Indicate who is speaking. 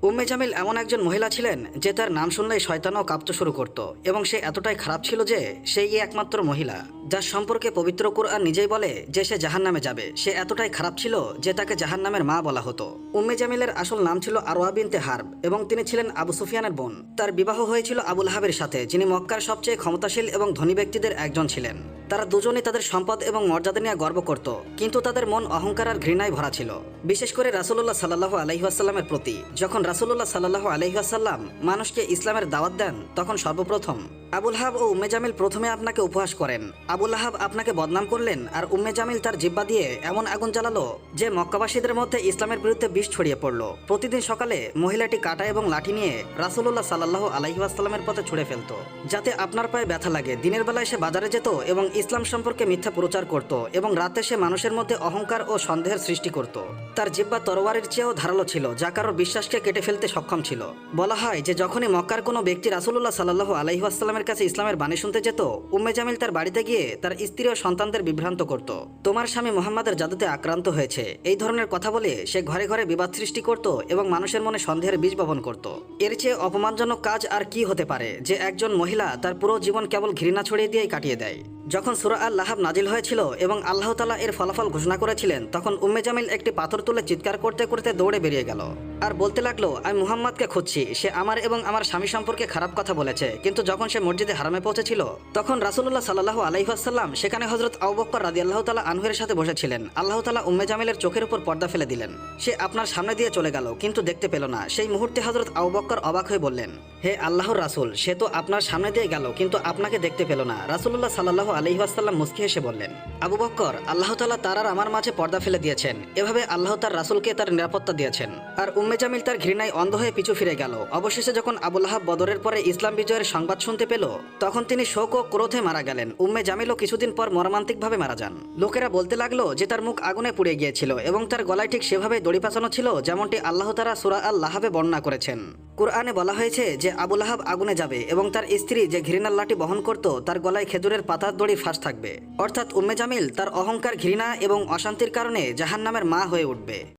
Speaker 1: উম্মে জামিল এমন একজন মহিলা ছিলেন যে তার নাম শুনলেই শয়তানও কাঁপতে শুরু করত এবং সে এতটাই খারাপ ছিল যে সেই একমাত্র মহিলা যার সম্পর্কে পবিত্র কুরআন নিজেই বলে যে সে জাহান্নামে যাবে। সে এতটাই খারাপ ছিল যে তাকে জাহান্নামের মা বলা হতো। উম্মে জামিলের আসল নাম ছিল আরওয়া বিনতে হারব এবং তিনি ছিলেন আবু সুফিয়ানের বোন। তার বিবাহ হয়েছিল আবু লাহাবের সাথে, যিনি মক্কার সবচেয়ে ক্ষমতাশীল এবং ধনী ব্যক্তিদের একজন ছিলেন। তারা দুজনেই তাদের সম্পদ এবং মর্যাদা নিয়ে গর্ব করত, কিন্তু তাদের মন অহংকার আর ঘৃণায় ভরা ছিল, বিশেষ করে রাসূলুল্লাহ সাল্লাল্লাহু আলাইহি ওয়াসাল্লামের প্রতি। যখন রাসূলুল্লাহ সাল্লাল্লাহু আলাইহি ওয়াসাল্লাম মানুষকে ইসলামের দাওয়াত দেন, তখন সর্বপ্রথম আবু লাহাব ও উম্মে জামিল প্রথমে আপনাকে উপহাস করেন। আবু লাহাব আপনাকে বদনাম করলেন আর উম্মে জামিল তার জিহ্বা দিয়ে এমন আগুন জ্বালালো যে মক্কাবাসীদের মধ্যে ইসলামের বিরুদ্ধে বিষ ছড়িয়ে পড়ল। প্রতিদিন সকালে মহিলাটি কাঁটা এবং লাঠি নিয়ে রাসূলুল্লাহ সাল্লাল্লাহু আলাইহি ওয়াসাল্লামের পথে ছুঁড়ে ফেলতো, যাতে আপনার পায়ে ব্যথা লাগে। দিনের বেলায় সে বাজারে যেত এবং ইসলাম সম্পর্কে মিথ্যা প্রচার করত, এবং রাতে সে মানুষের মধ্যে অহংকার ও সন্দেহের সৃষ্টি করত। তার জিহ্বা তরবারির চেয়েও ধারালো ছিল, যা কারোর বিশ্বাসকে কেটে ফেলতে সক্ষম ছিল। বলা হয় যে যখনই মক্কার কোনো ব্যক্তি রাসূলুল্লাহ সাল্লাল্লাহু আলাইহি ওয়াসাল্লামের কাছে ইসলামের বাণী শুনতে যেত, উম্মে জামিল তার বাড়িতে গিয়ে তার স্ত্রী ও সন্তানদের বিভ্রান্ত করত। তোমার স্বামী মুহাম্মাদের জাদুতে আক্রান্ত হয়েছে, এই ধরনের কথা বলে সে ঘরে ঘরে বিবাদ সৃষ্টি করত এবং মানুষের মনে সন্দেহের বীজ বপন করত। এর চেয়ে অপমানজনক কাজ আর কি হতে পারে যে একজন মহিলা তার পুরো জীবন কেবল ঘৃণা ছড়িয়ে দিয়েই কাটিয়ে দেয়। যখন সূরা আল লাহাব নাজিল হয়েছিল এবং আল্লাহ তাআলা এর ফলাফল ঘোষণা করেছিলেন, তখন উম্মে জামিল একটি পাথর তুলে চিৎকার করতে করতে দৌড়ে বেরিয়ে গেল আর বলতে লাগলো, আমি মুহাম্মাদকে খুঁজছি, সে আমার এবং আমার স্বামী সম্পর্কে খারাপ কথা বলেছে। কিন্তু যখন সে মসজিদে হারামে পৌঁছেছিল, তখন রাসূলুল্লাহ সাল্লাল্লাহু আলাইহি ওয়াসাল্লাম সেখানে হযরত আবু বকর রাদিয়াল্লাহু তাআলা আনহুর সাথে বসেছিলেন। আল্লাহ তাআলা উম্মে জামিলের চোখের উপর পর্দা ফেলে দিলেন। সে আপনার সামনে দিয়ে চলে গেল, কিন্তু দেখতে পেল না। সেই মুহূর্তে হযরত আবু বকর অবাক হয়ে বললেন, হে আল্লাহর রাসূল, সে তো আপনার সামনে দিয়ে গেল কিন্তু আপনাকে দেখতে পেল না। রাসূলুল্লাহ সাল্লাল্লাহু আলাইহি ওয়াসাল্লাম মুস্কি হেসে বললেন, আবু বকর, আল্লাহ তাআলা তার আর আমার মাঝে পর্দা ফেলে দিয়েছেন। এভাবে আল্লাহ তার রাসূলকে তার নিরাপত্তা দিয়েছেন। আর উম্মে জামিল তার ঘৃণায় অন্ধ হয়ে পিছু ফিরে গেল। অবশেষে যখন আবু লাহাব বদরের পরে ইসলাম বিজয়ের সংবাদ শুনতে পেল, তখন তিনি শোক ও ক্রোধে মারা গেলেন। উম্মে জামিলও কিছুদিন পর মর্মান্তিকভাবে মারা যান। লোকেরা বলতে লাগলো যে তার মুখ আগুনে পুড়ে গিয়েছিল এবং তার গলায় ঠিক সেভাবে দড়ি পেঁচানো ছিল যেমনটি আল্লাহ তাআলা সূরা আল লাহাবে বর্ণনা করেছেন। কুরআনে বলা হয়েছে যে আবু লাহাব আগুনে যাবে এবং তার স্ত্রী যে ঘৃণার লাঠি বহন করত, তার গলায় খেজুরের পাতার দড়ি ফাঁস থাকবে। অর্থাৎ উম্মে জামিল তার অহংকার, ঘৃণা এবং অশান্তির কারণে জাহান্নামের মা হয়ে উঠবে।